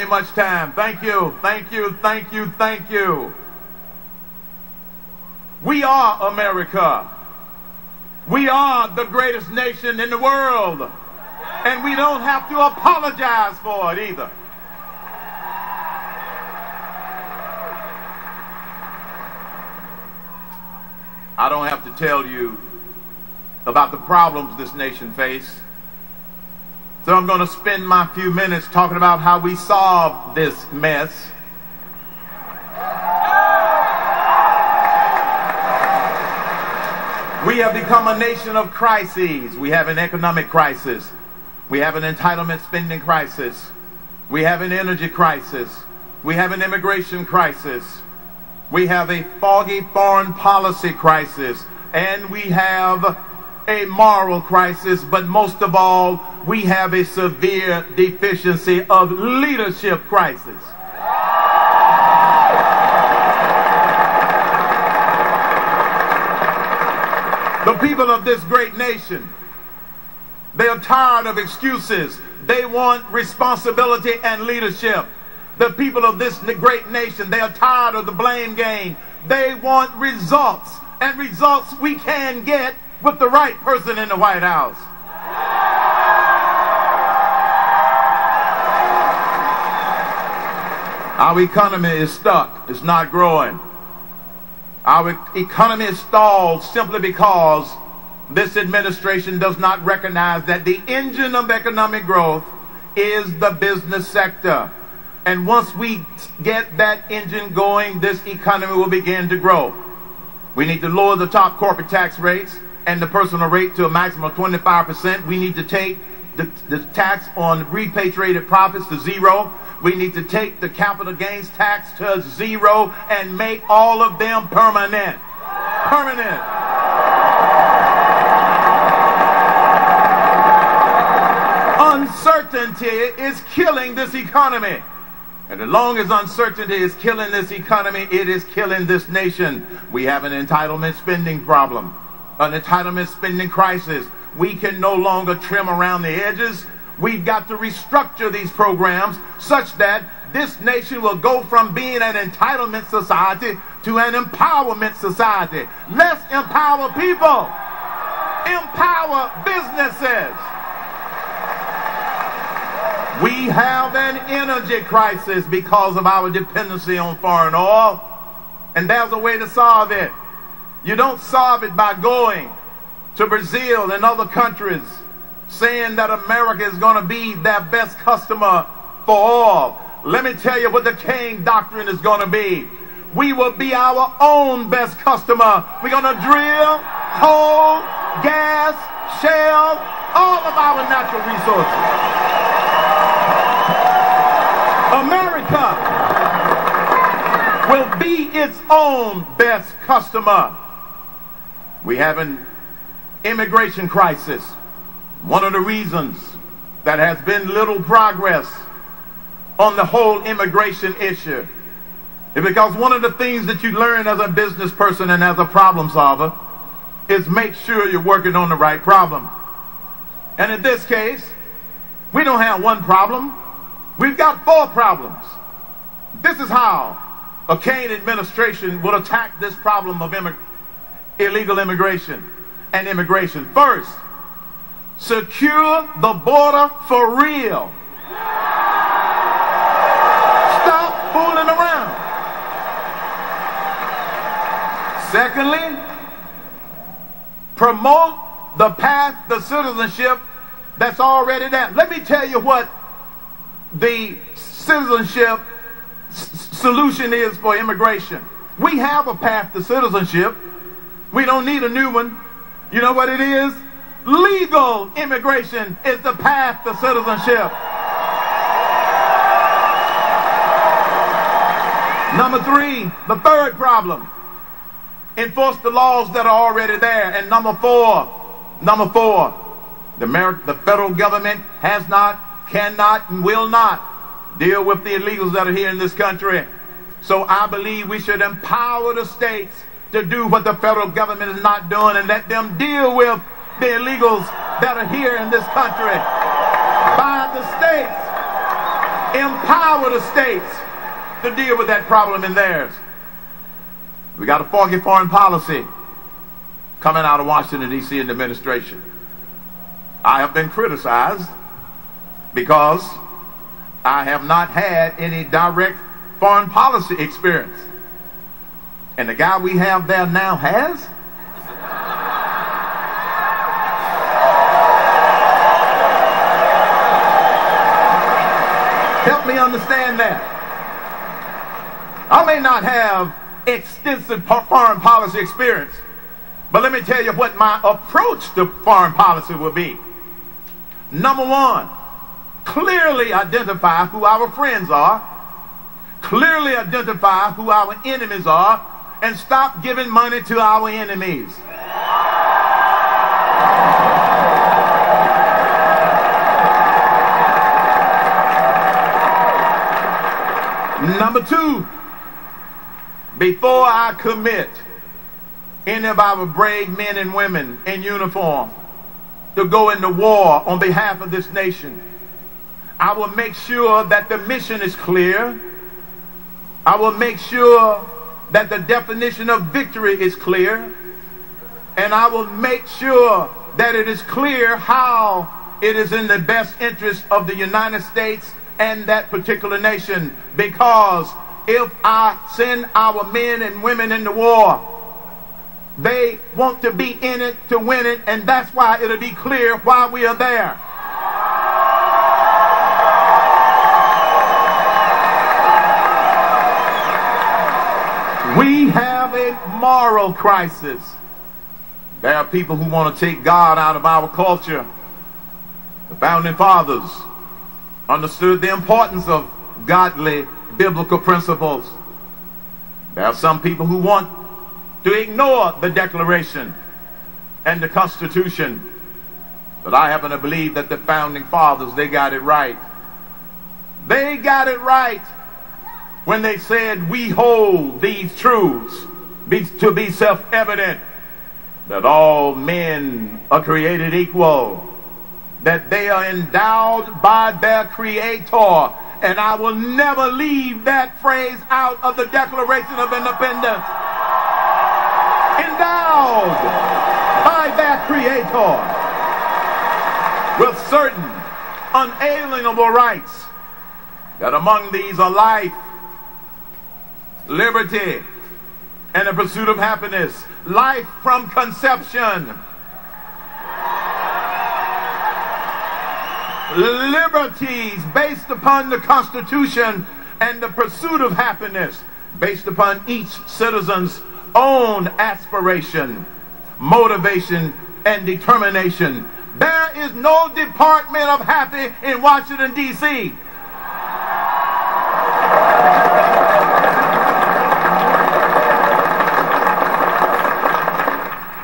much time. Thank you, thank you, thank you, thank you. We are America. We are the greatest nation in the world. And we don't have to apologize for it either. I don't have to tell you about the problems this nation faces. So I'm going to spend my few minutes talking about how we solve this mess. We have become a nation of crises. We have an economic crisis. We have an entitlement spending crisis. We have an energy crisis. We have an immigration crisis. We have a foggy foreign policy crisis. And we have a moral crisis. But most of all, we have a severe deficiency of leadership crisis. The people of this great nation, they are tired of excuses. They want responsibility and leadership. The people of this great nation, they are tired of the blame game. They want results, and results we can get with the right person in the White House. Our economy is stuck. It's not growing. Our economy is stalled simply because this administration does not recognize that the engine of economic growth is the business sector. And once we get that engine going, this economy will begin to grow. We need to lower the top corporate tax rates and the personal rate to a maximum of 25%. We need to take the tax on repatriated profits to zero. We need to take the capital gains tax to zero and make all of them permanent. Permanent. Uncertainty is killing this economy. And as long as uncertainty is killing this economy, it is killing this nation. We have an entitlement spending problem, an entitlement spending crisis. We can no longer trim around the edges. We've got to restructure these programs such that this nation will go from being an entitlement society to an empowerment society. Let's empower people. Empower businesses. We have an energy crisis because of our dependency on foreign oil. And there's a way to solve it. You don't solve it by going to Brazil and other countries saying that America is going to be their best customer for oil. Let me tell you what the Cain doctrine is going to be. We will be our own best customer. We're going to drill, coal, gas, shale, all of our natural resources. America will be its own best customer. We have an immigration crisis. One of the reasons that has been little progress on the whole immigration issue is because one of the things that you learn as a business person and as a problem solver is make sure you're working on the right problem. And in this case, we don't have one problem. We've got 4 problems. This is how a Cain administration would attack this problem of illegal immigration and immigration. First, secure the border for real. Stop fooling around. Secondly, promote the path to citizenship that's already there. Let me tell you what the citizenship solution is for immigration. We have a path to citizenship. We don't need a new one. You know what it is? Legal immigration is the path to citizenship. Number 3, the third problem. Enforce the laws that are already there. And number 4, the federal government has not, cannot, and will not deal with the illegals that are here in this country. So I believe we should empower the states to do what the federal government is not doing and let them deal with the illegals that are here in this country by the states Empower the states to deal with that problem in theirs. We got a foggy foreign policy coming out of Washington, D.C. and the administration. I have been criticized because I have not had any direct foreign policy experience. And the guy we have there now has. Help me understand that. I may not have extensive foreign policy experience, but let me tell you what my approach to foreign policy will be. Number one, clearly identify who our friends are, clearly identify who our enemies are, and stop giving money to our enemies. Number two, before I commit any of our brave men and women in uniform to go into war on behalf of this nation, I will make sure that the mission is clear. I will make sure that the definition of victory is clear. And I will make sure that it is clear how it is in the best interest of the United States and that particular nation. Because if I send our men and women into war, they want to be in it to win it, and that's why it'll be clear why we are there. We have a moral crisis. There are people who want to take God out of our culture. The founding fathers understood the importance of godly biblical principles. There are some people who want to ignore the Declaration and the Constitution. But I happen to believe that the founding fathers, they got it right. They got it right when they said, we hold these truths to be self-evident, that all men are created equal, that they are endowed by their Creator. And I will never leave that phrase out of the Declaration of Independence. Endowed by their Creator with certain unalienable rights, that among these are life, liberty, and the pursuit of happiness. Life from conception, liberties based upon the Constitution, and the pursuit of happiness based upon each citizen's own aspiration, motivation, and determination. There is no Department of Happy in Washington, D.C.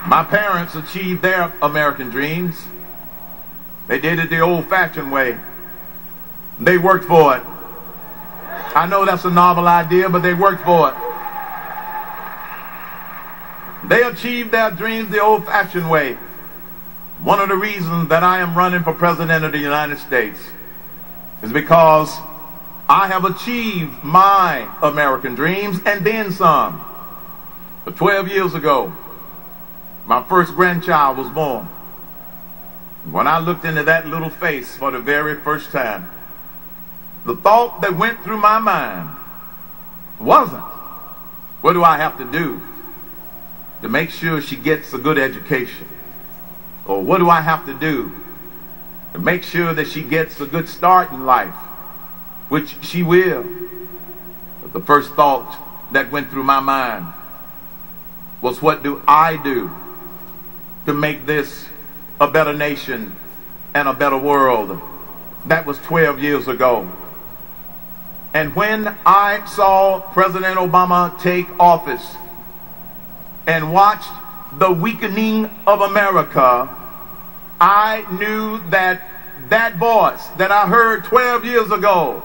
My parents achieved their American dreams. They did it the old-fashioned way. They worked for it. I know that's a novel idea, but they worked for it. They achieved their dreams the old-fashioned way. One of the reasons that I am running for president of the United States is because I have achieved my American dreams and then some. But 12 years ago, my first grandchild was born. When I looked into that little face for the very first time, the thought that went through my mind wasn't, what do I have to do to make sure she gets a good education? Or what do I have to do to make sure that she gets a good start in life? Which she will. But the first thought that went through my mind was, what do I do to make this a better nation and a better world? That was 12 years ago. And when I saw President Obama take office and watched the weakening of America, I knew that that voice that I heard 12 years ago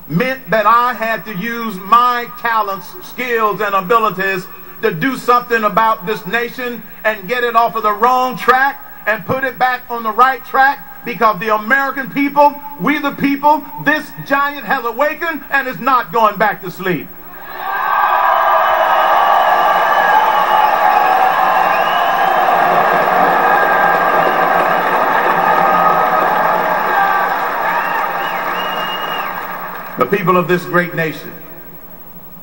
meant that I had to use my talents, skills, and abilities to do something about this nation and get it off of the wrong track and put it back on the right track because the American people, we the people, this giant has awakened and is not going back to sleep. The people of this great nation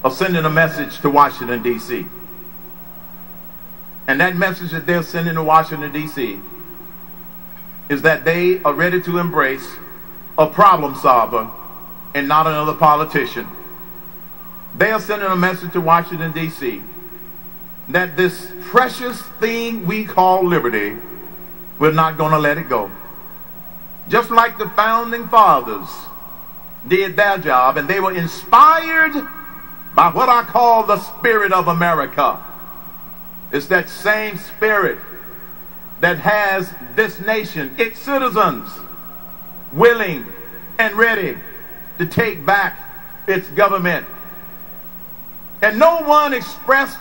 are sending a message to Washington, D.C. And that message that they're sending to Washington, D.C. is that they are ready to embrace a problem solver and not another politician. They are sending a message to Washington, D.C. that this precious thing we call liberty, we're not going to let it go. Just like the founding fathers did their job, and they were inspired by what I call the spirit of America. It's that same spirit that has this nation, its citizens, willing and ready to take back its government. And no one expressed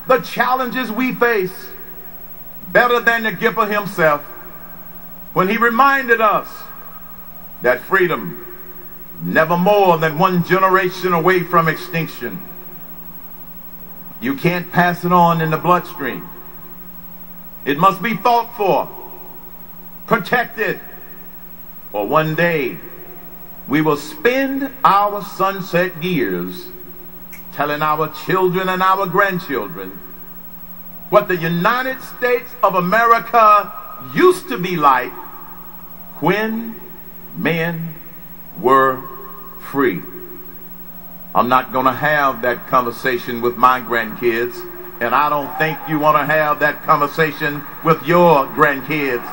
the challenges we face better than the Gipper himself when he reminded us that freedom never more than one generation away from extinction. You can't pass it on in the bloodstream. It must be fought for, protected, for one day we will spend our sunset years telling our children and our grandchildren what the United States of America used to be like when men were free. I'm not going to have that conversation with my grandkids, and I don't think you want to have that conversation with your grandkids.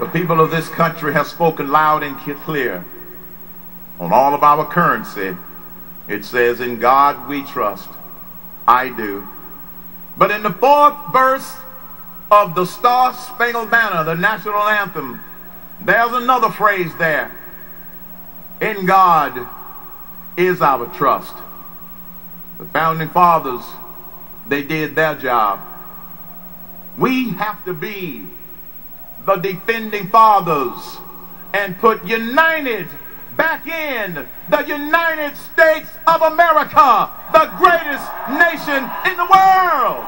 The people of this country have spoken loud and clear on all of our currency. It says, "In God we trust." I do. But in the fourth verse of the Star Spangled Banner, the national anthem, there's another phrase there. In God is our trust. The founding fathers, they did their job. We have to be the defending fathers and put united back in the United States of America, the greatest nation in the world.